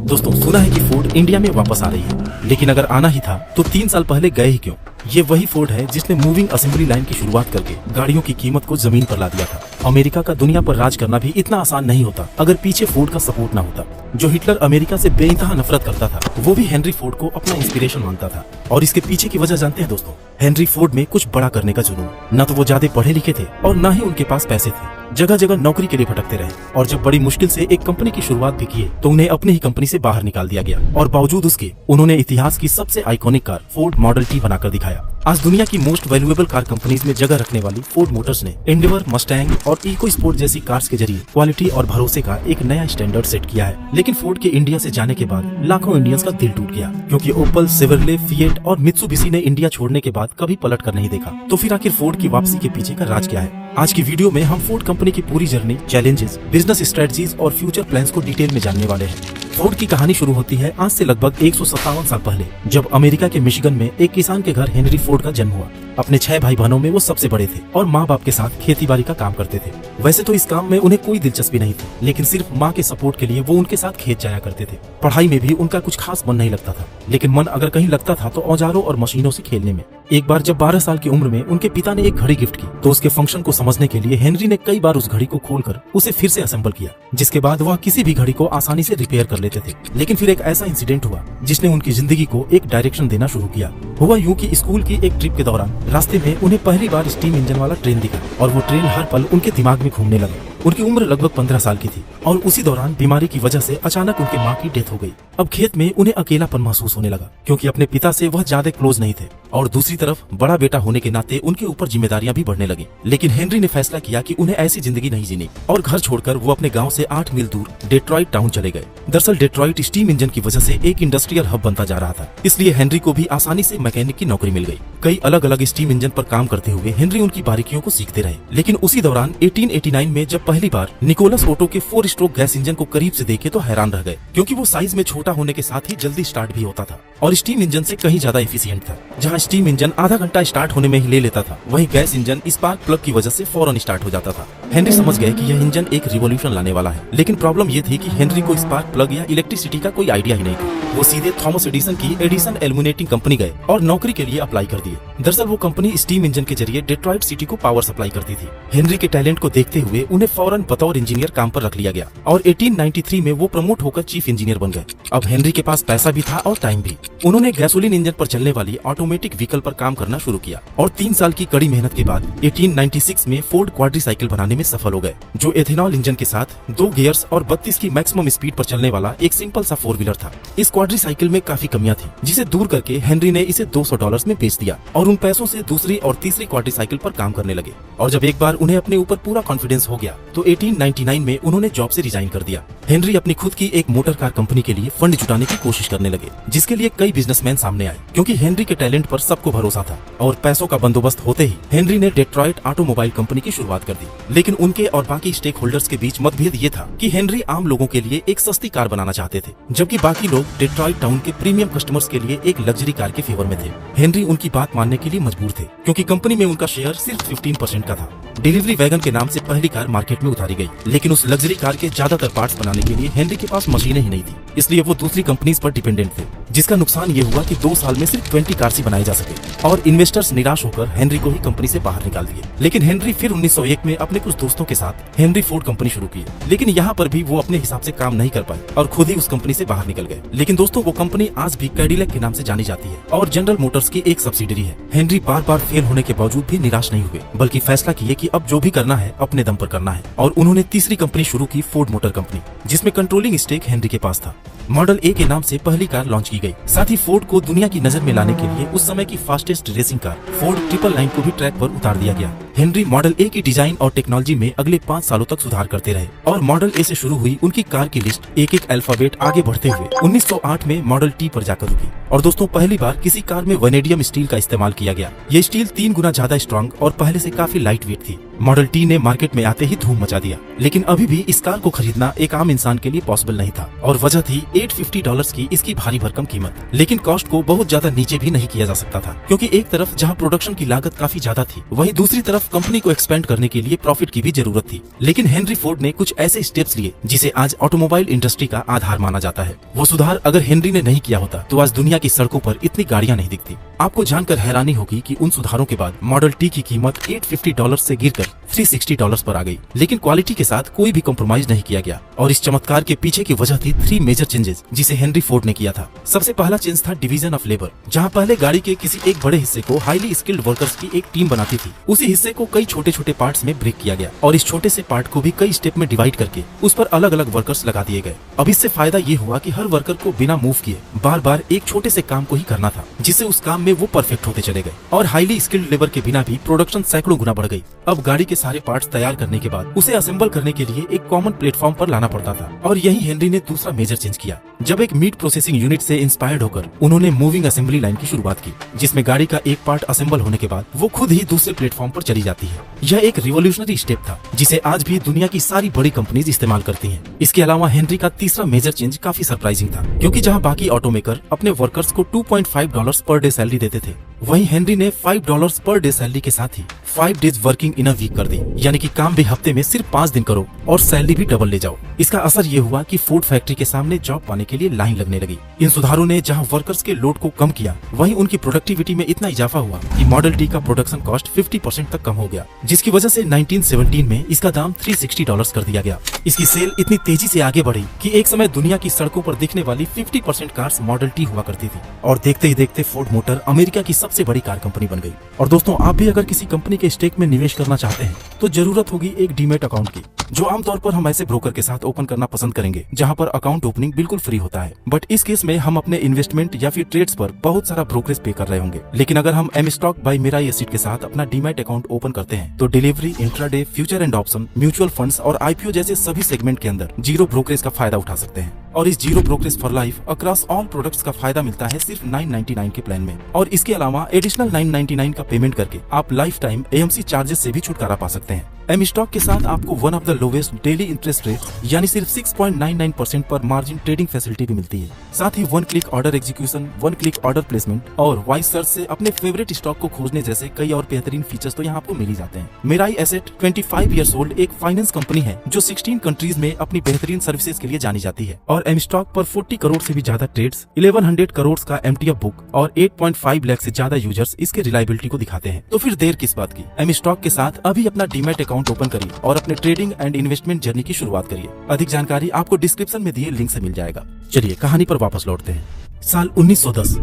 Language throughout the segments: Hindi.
दोस्तों सुना है कि फोर्ड इंडिया में वापस आ रही है, लेकिन अगर आना ही था तो 3 साल पहले गए ही क्यों। ये वही फोर्ड है जिसने मूविंग असेंबली लाइन की शुरुआत करके गाड़ियों की कीमत को जमीन पर ला दिया था। अमेरिका का दुनिया पर राज करना भी इतना आसान नहीं होता अगर पीछे फोर्ड का सपोर्ट ना होता। जो हिटलर अमेरिका से बेइंतहा नफरत करता था, वो भी हेनरी फोर्ड को अपना इंस्पिरेशन मानता था। और इसके पीछे की वजह जानते हैं दोस्तों, हेनरी फोर्ड में कुछ बड़ा करने का जुनून। न तो वो ज्यादा पढ़े लिखे थे और न ही उनके पास पैसे थे। जगह जगह नौकरी के लिए भटकते रहे और जब बड़ी मुश्किल से एक कंपनी की शुरुआत भी किए तो उन्हें अपनी ही कंपनी से बाहर निकाल दिया गया। और बावजूद उसके उन्होंने इतिहास की सबसे iconic car Ford model T बनाकर दिखाया। आज दुनिया की मोस्ट वैल्यूएबल कार कंपनीज में जगह रखने वाली फोर्ड मोटर्स ने एंडेवर, मस्टैंग और इको स्पोर्ट जैसी कार्स के जरिए क्वालिटी और भरोसे का एक नया स्टैंडर्ड सेट किया है। लेकिन फोर्ड के इंडिया से जाने के बाद लाखों इंडियंस का दिल टूट गया, क्योंकि ओपल, शेवरले, फिएट और मित्सुबिशी ने इंडिया छोड़ने के बाद कभी पलट कर नहीं देखा। तो फिर आखिर फोर्ड की वापसी के पीछे का राज क्या है? आज की वीडियो में हम फोर्ड कंपनी की पूरी जर्नी, चैलेंजेस, बिजनेस स्ट्रेटजीज और फ्यूचर प्लान्स को डिटेल में जानने वाले हैं। फोर्ड की कहानी शुरू होती है आज से लगभग 157 साल पहले, जब अमेरिका के मिशिगन में एक किसान के घर हेनरी फोर्ड का जन्म हुआ। अपने 6 भाई बहनों में वो सबसे बड़े थे और माँ बाप के साथ खेती बाड़ी का काम करते थे। वैसे तो इस काम में उन्हें कोई दिलचस्पी नहीं थी, लेकिन सिर्फ माँ के सपोर्ट के लिए वो उनके साथ खेत जाया करते थे। पढ़ाई में भी उनका कुछ खास मन नहीं लगता था, लेकिन मन अगर कहीं लगता था तो औजारों और मशीनों से खेलने में। एक बार जब 12 साल की उम्र में उनके पिता ने एक घड़ी गिफ्ट की, तो उसके फंक्शन को समझने के लिए हेनरी ने कई बार उस घड़ी को खोलकर उसे फिर से असेंबल किया, जिसके बाद वह किसी भी घड़ी को आसानी से रिपेयर कर लेते थे। लेकिन फिर एक ऐसा इंसिडेंट हुआ जिसने उनकी जिंदगी को एक डायरेक्शन देना शुरू किया। हुआ यूं कि स्कूल की एक ट्रिप के दौरान रास्ते में उन्हें पहली बार स्टीम इंजन वाला ट्रेन दिखा और वो ट्रेन हर पल उनके दिमाग में घूमने लगा। उनकी उम्र लगभग 15 साल की थी और उसी दौरान बीमारी की वजह से अचानक उनके माँ की डेथ हो गई। अब खेत में उन्हें अकेलापन महसूस होने लगा, क्योंकि अपने पिता से वह ज्यादा क्लोज नहीं थे और दूसरी तरफ बड़ा बेटा होने के नाते उनके ऊपर जिम्मेदारियां भी बढ़ने लगी। लेकिन हेनरी ने फैसला किया कि उन्हें ऐसी जिंदगी नहीं जीनी और घर छोड़कर वो अपने गाँव से 8 मील दूर डेट्रॉइट टाउन चले गए। दरअसल डेट्रॉइट स्टीम इंजन की वजह से एक इंडस्ट्रियल हब बनता जा रहा था, इसलिए हेनरी को भी आसानी से मैकेनिक की नौकरी मिल गई। कई अलग अलग स्टीम इंजन पर काम करते हुए हेनरी उनकी बारीकियों को सीखते रहे। लेकिन उसी दौरान 1889 में जब पहली बार निकोलस ओटो के 4 स्ट्रोक गैस इंजन को करीब से देखे तो हैरान रह गए, क्योंकि वो साइज में छोटा होने के साथ ही जल्दी स्टार्ट भी होता था और स्टीम इंजन से कहीं ज्यादा एफिशिएंट था। जहां स्टीम इंजन आधा घंटा स्टार्ट होने में ही ले लेता था, वहीं गैस इंजन स्पार्क प्लग की वजह से फौरन स्टार्ट हो जाता था। हेनरी समझ गए कि यह इंजन एक रिवॉल्यूशन लाने वाला है। लेकिन प्रॉब्लम ये थी कि हेनरी को स्पार्क प्लग या इलेक्ट्रिसिटी का कोई आइडिया ही नहीं था। वो सीधे थॉमस एडिसन की एडिसन एल्यूमिनेटिंग कंपनी गए और नौकरी के लिए अप्लाई कर दिए। दरअसल वो कंपनी स्टीम इंजन के जरिए डेट्रॉइट सिटी को पावर सप्लाई करती थी। हेनरी के टैलेंट को देखते हुए उन्हें फौरन बतौर इंजीनियर काम पर रख लिया गया और 1893 में वो प्रमोट होकर चीफ इंजीनियर बन गए। अब हेनरी के पास पैसा भी था और टाइम भी। उन्होंने गैसोलीन इंजन पर चलने वाली ऑटोमेटिक व्हीकल पर काम करना शुरू किया और 3 साल की कड़ी मेहनत के बाद 1896 में फोर्ड क्वाड्रीसाइकिल बनाने में सफल हो गए, जो एथेनॉल इंजन के साथ 2 गियर्स और 32 की मैक्सिमम स्पीड पर चलने वाला एक सिंपल सा 4 व्हीलर था। इस क्वाड्रीसाइकिल में काफी कमियां थी, जिसे दूर करके हेनरी ने इसे $200 में बेच दिया और उन पैसों से दूसरी और तीसरी क्वाड्रीसाइकिल पर काम करने लगे। और जब एक बार उन्हें अपने ऊपर पूरा कॉन्फिडेंस हो गया तो 1899 में उन्होंने जॉब से रिजाइन कर दिया। हेनरी अपनी खुद की एक मोटर कार कंपनी के लिए फंड जुटाने की कोशिश करने लगे, जिसके लिए कई बिजनेसमैन सामने आए, क्योंकि हेनरी के टैलेंट पर सबको भरोसा था। और पैसों का बंदोबस्त होते ही हेनरी ने डेट्रॉइट ऑटोमोबाइल कंपनी की शुरुआत कर दी। लेकिन उनके और बाकी स्टेक होल्डर्स के बीच मतभेद ये था कि हेनरी आम लोगों के लिए एक सस्ती कार बनाना चाहते थे, जबकि बाकी लोग डेट्रॉइट टाउन के प्रीमियम कस्टमर्स के लिए एक लग्जरी कार के फेवर में थे। हेनरी उनकी बात मानने के लिए मजबूर थे, क्योंकि कंपनी में उनका शेयर सिर्फ 15% का था। डिलीवरी वैगन के नाम से पहली कार मार्केट में उतारी गई, लेकिन उस लग्जरी कार के ज्यादातर पार्ट्स बनाने के लिए हेनरी के पास मशीनें ही नहीं थी, इसलिए वो दूसरी कंपनीज पर डिपेंडेंट थे। जिसका नुकसान ये हुआ कि 2 साल में सिर्फ 20 कार्स ही बनाई जा सके और इन्वेस्टर्स निराश होकर हेनरी को ही कंपनी से बाहर निकाल दिए। लेकिन हेनरी फिर 1901 में अपने कुछ दोस्तों के साथ हेनरी फोर्ड कंपनी शुरू की, लेकिन यहाँ पर भी वो अपने हिसाब से काम नहीं कर पाए और खुद ही उस कंपनी से बाहर निकल गए। लेकिन दोस्तों, वो कंपनी आज भी कैडिलैक के नाम से जानी जाती है और जनरल मोटर्स की एक सब्सिडरी है। हेनरी बार बार फेल होने के बावजूद भी निराश नहीं हुए, बल्कि फैसला किए कि अब जो भी करना है अपने दम पर करना है और उन्होंने तीसरी कंपनी शुरू की, फोर्ड मोटर कंपनी, जिसमें कंट्रोलिंग स्टेक हेनरी के पास था। मॉडल ए के नाम से पहली कार लॉन्च की गई। साथ ही फोर्ड को दुनिया की नजर में लाने के लिए उस समय की फास्टेस्ट रेसिंग कार फोर्ड 999 को भी ट्रैक पर उतार दिया गया। हेनरी मॉडल ए की डिजाइन और टेक्नोलॉजी में अगले 5 सालों तक सुधार करते रहे और मॉडल ए से शुरू हुई उनकी कार की लिस्ट एक एक अल्फाबेट आगे बढ़ते हुए 1908 में मॉडल टी पर जाकर रुकी। और दोस्तों, पहली बार किसी कार में वनेडियम स्टील का इस्तेमाल किया गया। ये स्टील 3 गुना ज्यादा स्ट्रॉन्ग और पहले से काफी लाइट वेट थी। मॉडल टी ने मार्केट में आते ही धूम मचा दिया, लेकिन अभी भी इस कार को खरीदना एक आम इंसान के लिए पॉसिबल नहीं था और वजह थी $850 की इसकी भारी भरकम कीमत। लेकिन कॉस्ट को बहुत ज्यादा नीचे भी नहीं किया जा सकता था, क्योंकि एक तरफ जहां प्रोडक्शन की लागत काफी ज्यादा थी, वहीं दूसरी तरफ कंपनी को एक्सपेंड करने के लिए प्रॉफिट की भी जरूरत थी। लेकिन हेनरी फोर्ड ने कुछ ऐसे स्टेप्स लिए जिसे आज ऑटोमोबाइल इंडस्ट्री का आधार माना जाता है। वो सुधार अगर हेनरी ने नहीं किया होता तो आज दुनिया की सड़कों पर इतनी गाड़ियां नहीं दिखती। आपको जानकर हैरानी होगी कि उन सुधारों के बाद मॉडल टी की कीमत $850 से गिरकर $360 पर आ गई, लेकिन क्वालिटी के साथ कोई भी कॉम्प्रोमाइज नहीं किया गया। और इस चमत्कार के पीछे की वजह थी 3 मेजर चेंजेस जिसे हेनरी फोर्ड ने किया था। सबसे पहला चेंज था डिवीजन ऑफ लेबर, जहां पहले गाड़ी के किसी एक बड़े हिस्से को हाईली स्किल्ड वर्कर्स की एक टीम बनाती थी। उसी हिस्से को कई छोटे छोटे पार्ट्स में ब्रेक किया गया और इस छोटे से पार्ट को भी कई स्टेप में डिवाइड करके उस पर अलग अलग वर्कर्स लगा दिए गए। अब इससे फायदा ये हुआ कि हर वर्कर को बिना मूव किए बार बार एक छोटे से काम को ही करना था, जिससे उस काम में वो परफेक्ट होते चले गए। और हाईली स्किल्ड लेबर के बिना भी प्रोडक्शन सैकड़ों गुना बढ़ गई। अब गाड़ी के सारे पार्ट्स तैयार करने के बाद उसे असेंबल करने के लिए एक कॉमन प्लेटफॉर्म पर लाना पड़ता था। और यही हेनरी ने दूसरा मेजर चेंज किया, जब एक मीट प्रोसेसिंग यूनिट से इंस्पायर्ड होकर उन्होंने मूविंग असेंबली लाइन की शुरुआत की, जिसमें गाड़ी का एक पार्ट असेंबल होने के बाद वो खुद ही दूसरे प्लेटफॉर्म पर चली जाती है। यह एक रिवोल्यूशनरी स्टेप था जिसे आज भी दुनिया की सारी बड़ी कंपनीज इस्तेमाल करती हैं। इसके अलावा हेनरी का तीसरा मेजर चेंज काफी सरप्राइजिंग था, क्योंकि जहां बाकी ऑटोमेकर अपने वर्कर्स को $2.5 पर डे सैलरी देते थे, वहीं हेनरी ने $5 पर डे सैलरी के साथ ही 5 days working in a week कर दी, यानी कि काम भी हफ्ते में सिर्फ 5 दिन करो और सैलरी भी डबल ले जाओ। इसका असर ये हुआ कि फोर्ड फैक्ट्री के सामने जॉब पाने के लिए लाइन लगने लगी। इन सुधारों ने जहां वर्कर्स के लोड को कम किया, वहीं उनकी प्रोडक्टिविटी में इतना इजाफा हुआ कि मॉडल टी का प्रोडक्शन कॉस्ट 50% तक कम हो गया, जिसकी वजह से 1917 में इसका दाम $360 कर दिया गया। इसकी सेल इतनी तेजी से आगे बढ़ी कि एक समय दुनिया की सड़कों पर दिखने वाली 50% कार्स मॉडल टी हुआ करती थी। और देखते ही देखते फोर्ड मोटर अमेरिका की सबसे बड़ी कार कंपनी बन गई। और दोस्तों, आप भी अगर किसी कंपनी के स्टेक में निवेश करना चाहते हैं तो जरूरत होगी एक डीमेट अकाउंट की, जो आमतौर पर हम ऐसे ब्रोकर के साथ ओपन करना पसंद करेंगे जहां पर अकाउंट ओपनिंग बिल्कुल फ्री होता है। बट इस केस में हम अपने इन्वेस्टमेंट या फिर ट्रेड्स पर बहुत सारा ब्रोकरेज पे कर रहे होंगे। लेकिन अगर हम m stock by Mirae asset के साथ अपना डीमेट अकाउंट ओपन करते हैं तो delivery, intraday, future and option, mutual funds और आईपीओ जैसे सभी सेगमेंट के अंदर जीरो ब्रोकरेज का फायदा उठा सकते हैं। और इस zero brokerage for life across all products का फायदा मिलता है सिर्फ 999 के प्लान में। और इसके अलावा एडिशनल 999 का पेमेंट करके आप लाइफ टाइम एएमसी चार्जेस से भी छुटकारा पा सकते हैं। एम स्टॉक के साथ आपको one of the lowest daily interest rate यानी सिर्फ 6.99% पर मार्जिन ट्रेडिंग फैसिलिटी भी मिलती है। साथ ही 1 click order execution, 1 click order placement और वॉइस सर्च से अपने फेवरेट स्टॉक को खोजने जैसे कई और बेहतरीन फीचर्स तो यहाँ आपको मिल ही जाते हैं। मिराई एसेट 25 ईयर्स ओल्ड एक फाइनेंस कंपनी है जो 16 कंट्रीज में अपनी बेहतरीन सर्विसेज के लिए जानी जाती है। और एम स्टॉक पर 40 करोड़ से भी ज्यादा ट्रेड्स, 1100 करोड़ का एमटीएफ बुक और 8.5 लाख से ज्यादा यूजर्स इसके रिलायबिलिटी को दिखाते हैं। तो फिर देर किस बात की, एम स्टॉक के साथ अभी अपना डीमैट अकाउंट ओपन करिए और अपने ट्रेडिंग एंड इन्वेस्टमेंट जर्नी की शुरुआत करिए। अधिक जानकारी आपको डिस्क्रिप्शन में दिए लिंक से मिल जाएगा। चलिए कहानी पर वापस लौटते हैं। साल 1910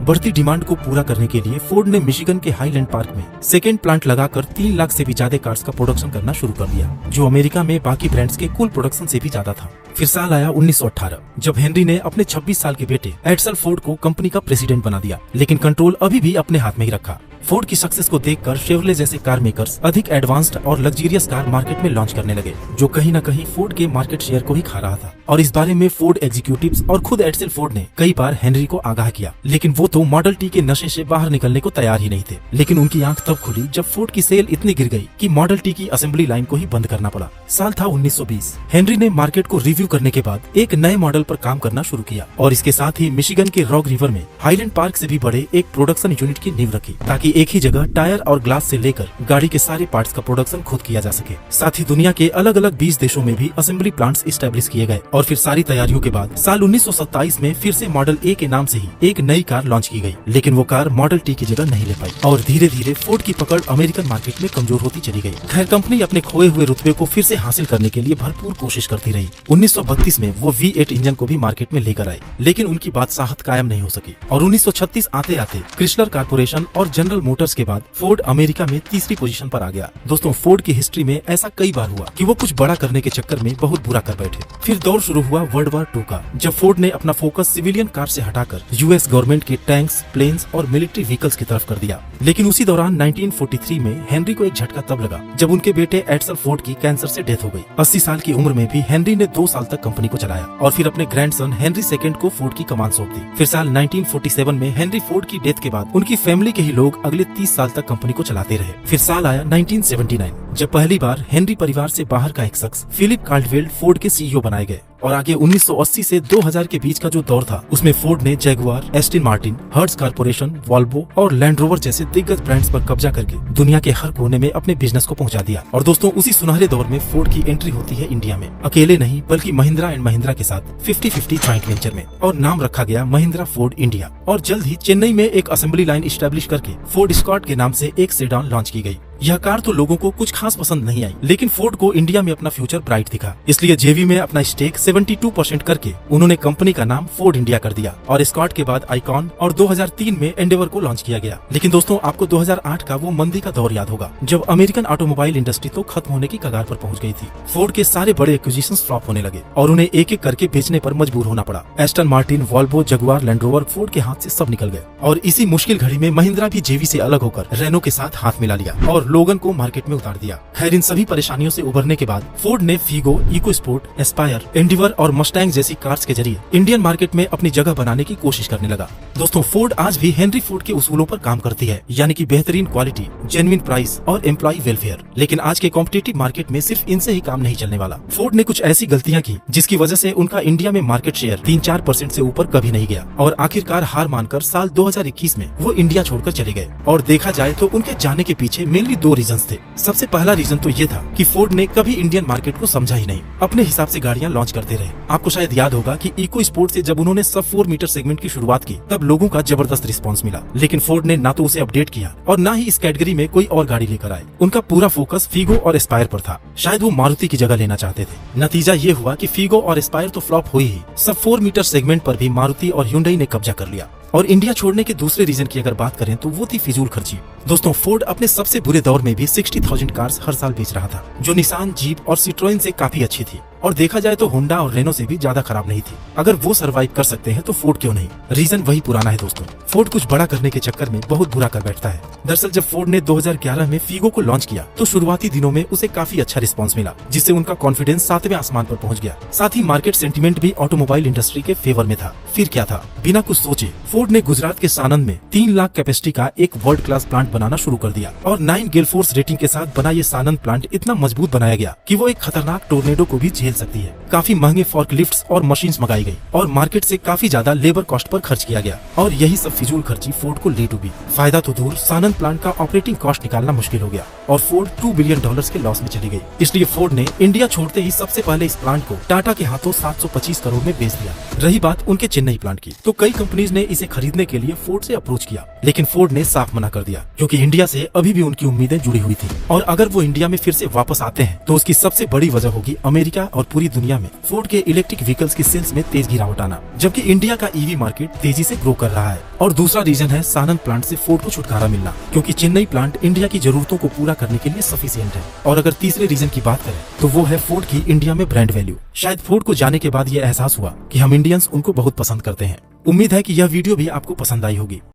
बढ़ती डिमांड को पूरा करने के लिए फोर्ड ने मिशिगन के हाईलैंड पार्क में सेकेंड प्लांट लगाकर 3 लाख से भी ज्यादा कार्स का प्रोडक्शन करना शुरू कर दिया, जो अमेरिका में बाकी ब्रांड्स के कुल प्रोडक्शन से भी ज्यादा था। फिर साल आया 1918, जब हेनरी ने अपने 26 साल के बेटे एड्सल फोर्ड को कंपनी का प्रेसिडेंट बना दिया, लेकिन कंट्रोल अभी भी अपने हाथ में ही रखा। फोर्ड की सक्सेस को देखकर शेवरले जैसे कार मेकर्स अधिक एडवांस्ड और लग्जरियस कार मार्केट में लॉन्च करने लगे, जो कहीं न कहीं फोर्ड के मार्केट शेयर को ही खा रहा था। और इस बारे में फोर्ड एग्जीक्यूटिव्स और खुद एड्सल फोर्ड ने कई बार हेनरी को आगाह किया, लेकिन वो तो मॉडल टी के नशे से बाहर निकलने को तैयार ही नहीं थे। लेकिन उनकी आंख तब खुली जब फोर्ड की सेल इतनी गिर गई कि मॉडल टी की असेंबली लाइन को ही बंद करना पड़ा। साल था 1920। हेनरी ने मार्केट को रिव्यू करने के बाद एक नए मॉडल पर काम करना शुरू किया और इसके साथ ही मिशिगन के रॉक रिवर में हाईलैंड पार्क से भी बड़े एक प्रोडक्शन यूनिट की नींव रखी, ताकि एक ही जगह टायर और ग्लास से लेकर गाड़ी के सारे पार्ट्स का प्रोडक्शन खुद किया जा सके। साथ ही दुनिया के अलग अलग 20 देशों में भी असेंबली प्लांट्स इस्टेब्लिश किए गए। और फिर सारी तैयारियों के बाद साल 1927 में फिर से मॉडल ए के नाम से ही एक नई कार लॉन्च की गई, लेकिन वो कार मॉडल टी की जगह नहीं ले पाई और धीरे धीरे फोर्ड की पकड़ अमेरिकन मार्केट में कमजोर होती चली गई। खैर, कंपनी अपने खोए हुए रुतबे को फिर से हासिल करने के लिए भरपूर कोशिश करती रही। 1932 में वो V8 इंजन को भी मार्केट में लेकर आए, लेकिन उनकी बादशाहत कायम नहीं हो सकी। और 1936 आते आते क्रिस्लर कारपोरेशन और जनरल मोटर्स के बाद फोर्ड अमेरिका में तीसरी पोजीशन पर आ गया। दोस्तों, फोर्ड की हिस्ट्री में ऐसा कई बार हुआ कि वो कुछ बड़ा करने के चक्कर में बहुत बुरा कर बैठे। फिर दौर शुरू हुआ वर्ल्ड वॉर 2 का, जब फोर्ड ने अपना फोकस सिविलियन कार से हटाकर यूएस गवर्नमेंट के टैंक्स, प्लेन्स और मिलिट्री व्हीकल्स की तरफ कर दिया। लेकिन उसी दौरान 1943 में हेनरी को एक झटका तब लगा जब उनके बेटे एड्सल फोर्ड की कैंसर से डेथ हो गई। 80 साल की उम्र में भी हेनरी ने 2 साल तक कंपनी को चलाया और फिर अपने ग्रैंडसन हेनरी सेकंड को फोर्ड की कमान सौंप दी। फिर साल 1947 में हेनरी फोर्ड की डेथ के बाद उनकी फैमिली के ही लोग अगले 30 साल तक कंपनी को चलाते रहे। फिर साल आया 1979, जब पहली बार हेनरी परिवार से बाहर का एक शख्स फिलिप कार्लवेल फोर्ड के सीईओ बनाए गए और आगे 1980 से 2000 के बीच का जो दौर था उसमें फोर्ड ने Jaguar, Aston Martin, hertz corporation, Volvo और लैंड रोवर जैसे दिग्गज ब्रांड्स पर कब्जा करके दुनिया के हर कोने में अपने बिजनेस को पहुंचा दिया। और दोस्तों उसी सुनहरे दौर में फोर्ड की एंट्री होती है इंडिया में, अकेले नहीं बल्कि महिंद्रा एंड महिंद्रा के साथ 50-50 जॉइंट वेंचर में, और नाम रखा गया महिंद्रा फोर्ड इंडिया। और जल्द ही चेन्नई में एक असेंबली लाइन स्टैब्लिश करके फोर्ड एस्कॉर्ट के नाम से एक सेडान लॉन्च की गई। यह कार तो लोगों को कुछ खास पसंद नहीं आई, लेकिन फोर्ड को इंडिया में अपना फ्यूचर ब्राइट दिखा, इसलिए जेवी में अपना स्टेक 72% करके उन्होंने कंपनी का नाम फोर्ड इंडिया कर दिया और एस्कॉर्ट के बाद आइकॉन और 2003 में एंडेवर को लॉन्च किया गया। लेकिन दोस्तों आपको 2008 का वो मंदी का दौर याद होगा जब अमेरिकन ऑटोमोबाइल इंडस्ट्री तो खत्म होने की कगार पर पहुंच गई थी। फोर्ड के सारे बड़े एक्विजिशंस फ्लॉप होने लगे और उन्हें एक एक करके बेचने पर मजबूर होना पड़ा। Aston Martin, Volvo, Jaguar, land rover Ford के हाथ से सब निकल गए और इसी मुश्किल घड़ी में महिंद्रा भी जेवी से अलग होकर रेनो के साथ हाथ मिला लिया और लोगन को मार्केट में उतार दिया। खैर इन सभी परेशानियों से उबरने के बाद फोर्ड ने Figo, EcoSport, Aspire, Endeavour और मस्टैंग जैसी कार्स के जरिए इंडियन मार्केट में अपनी जगह बनाने की कोशिश करने लगा। दोस्तों फोर्ड आज भी हेनरी फोर्ड के उसूलों पर काम करती है, यानी कि बेहतरीन क्वालिटी, जेन्युइन प्राइस और एम्प्लॉय वेलफेयर। लेकिन आज के कॉम्पिटिटिव मार्केट में सिर्फ इनसे ही काम नहीं चलने वाला। फोर्ड ने कुछ ऐसी गलतियां की जिसकी वजह से उनका इंडिया में मार्केट शेयर 3-4% से ऊपर कभी नहीं गया और आखिरकार हार मानकर साल 2021 में वो इंडिया छोड़कर चले गए। और देखा जाए तो उनके जाने के पीछे मेनली 2 रीजंस थे। सबसे पहला रीजन तो ये था कि फोर्ड ने कभी इंडियन मार्केट को समझा ही नहीं, अपने हिसाब से गाड़ियां लॉन्च करते रहे। आपको शायद याद होगा कि इको स्पोर्ट से जब उन्होंने सब 4 मीटर सेगमेंट की शुरुआत की तब लोगों का जबरदस्त रिस्पांस मिला, लेकिन फोर्ड ने ना तो उसे अपडेट किया और ना ही इस कैटेगरी में कोई और गाड़ी लेकर आए। उनका पूरा फोकस फीगो और एस्पायर पर था। शायद वो मारुति की जगह लेना चाहते थे। नतीजा ये हुआ कि फीगो और एस्पायर तो फ्लॉप हुई ही, सब 4 मीटर सेगमेंट पर भी मारुति और ह्युंडई ने कब्जा कर लिया। और इंडिया छोड़ने के दूसरे रीजन की अगर बात करें तो वो थी फिजूल खर्ची। दोस्तों फोर्ड अपने सबसे बुरे दौर में भी 60,000 कार्स हर साल बेच रहा था, जो निसान, जीप और सिट्रोएन से काफी अच्छी थी और देखा जाए तो होंडा और रेनो से भी ज्यादा खराब नहीं थी। अगर वो सरवाइव कर सकते हैं तो फोर्ड क्यों नहीं। रीजन वही पुराना है दोस्तों, फोर्ड कुछ बड़ा करने के चक्कर में बहुत बुरा कर बैठता है। दरअसल जब फोर्ड ने 2011 में फीगो को लॉन्च किया तो शुरुआती दिनों में उसे काफी अच्छा रिस्पांस मिला, जिससे उनका कॉन्फिडेंस 7वें आसमान पर पहुंच गया। साथ ही मार्केट सेंटीमेंट भी ऑटोमोबाइल इंडस्ट्री के फेवर में था। फिर क्या था, बिना कुछ सोचे फोर्ड ने गुजरात के सानंद में 3 लाख कैपेसिटी का एक वर्ल्ड क्लास प्लांट बनाना शुरू कर दिया और 9 गेल फोर्स रेटिंग के साथ बना ये सानंद प्लांट इतना मजबूत बनाया गया कि वो एक खतरनाक टोर्नेडो को भी झेल सकती है। काफी महंगे फॉर्कलिफ्ट्स और मशीन्स मंगाई गई और मार्केट से काफी ज्यादा लेबर कॉस्ट पर खर्च किया गया और यही सब फिजूल खर्ची फोर्ड को ले डूबी। फायदा तो दूर, सानंद प्लांट का ऑपरेटिंग कॉस्ट निकालना मुश्किल हो गया और फोर्ड $2 बिलियन के लॉस में चली गई। इसलिए फोर्ड ने इंडिया छोड़ते ही सबसे पहले इस प्लांट को टाटा के हाथों 725 करोड़ में बेच दिया। रही बात उनके चेन्नई प्लांट की, तो कई कंपनीज ने इसे खरीदने के लिए फोर्ड से अप्रोच किया, लेकिन फोर्ड ने साफ मना कर दिया क्योंकि इंडिया से अभी भी उनकी उम्मीदें जुड़ी हुई थी और अगर वो इंडिया में फिर से वापस आते हैं तो उसकी सबसे बड़ी वजह होगी अमेरिका और पूरी दुनिया में फोर्ड के इलेक्ट्रिक व्हीकल्स की सेल्स में तेज गिरावट आना, जबकि इंडिया का ईवी मार्केट तेजी से ग्रो कर रहा है। और दूसरा रीजन है सानंद प्लांट से फोर्ड को छुटकारा मिलना, क्योंकि चेन्नई प्लांट इंडिया की जरूरतों को पूरा करने के लिए सफिशिएंट है। और अगर तीसरे रीजन की बात करें तो वो है फोर्ड की इंडिया में ब्रांड वैल्यू। शायद फोर्ड को जाने के बाद ये एहसास हुआ कि हम इंडियंस उनको बहुत पसंद करते हैं। उम्मीद है कि यह वीडियो भी आपको पसंद आई होगी।